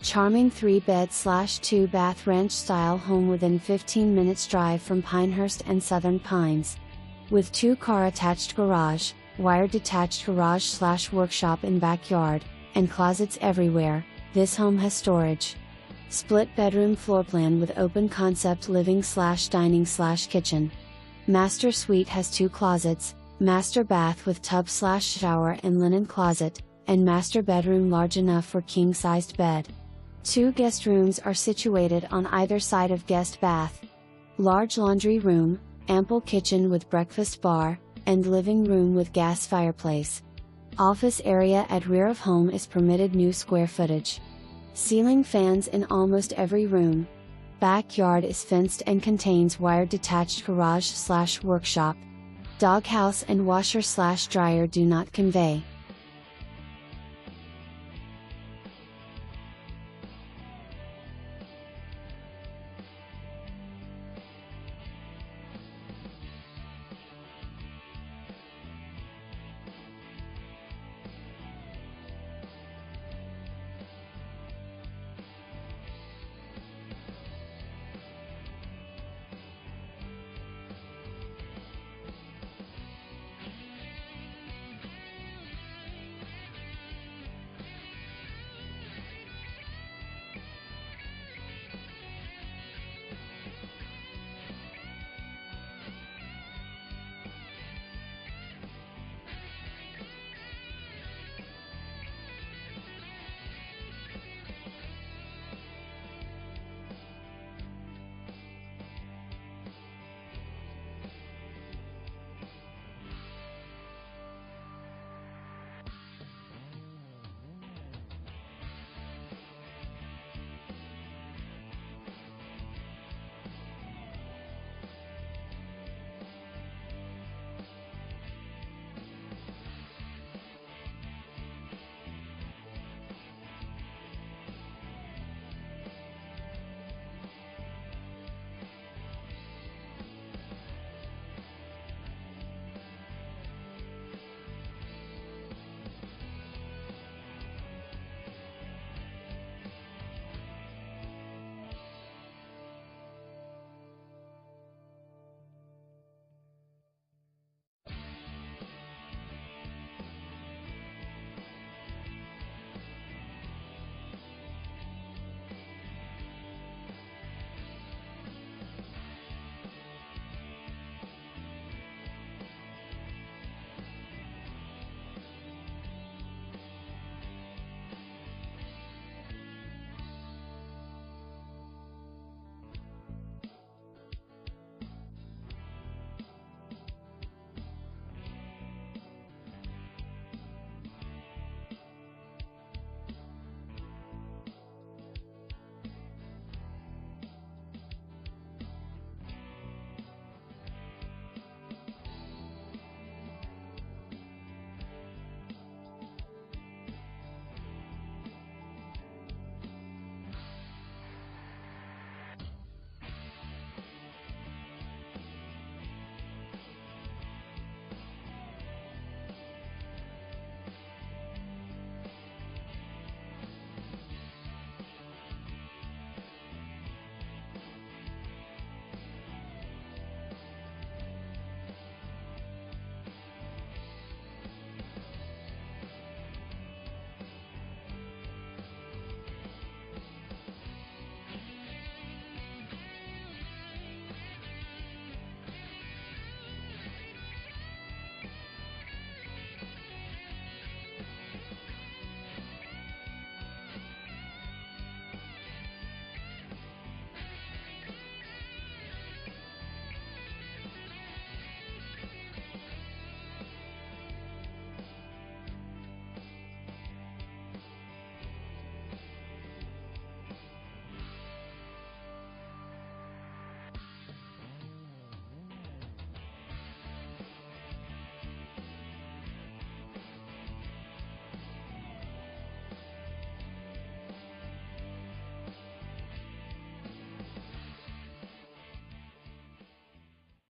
Charming 3-bed/2-bath ranch-style home within 15 minutes drive from Pinehurst and Southern Pines. With 2-car attached garage, wired detached garage/workshop in backyard, and closets everywhere, this home has storage. Split bedroom floor plan with open concept living/dining/kitchen. Master suite has 2 closets, master bath with tub/shower and linen closet, and master bedroom large enough for king-sized bed. 2 guest rooms are situated on either side of guest bath. Large laundry room, ample kitchen with breakfast bar, and living room with gas fireplace. Office area at rear of home is permitted new square footage. Ceiling fans in almost every room. Backyard is fenced and contains wired detached garage/workshop. Doghouse and washer/dryer do not convey.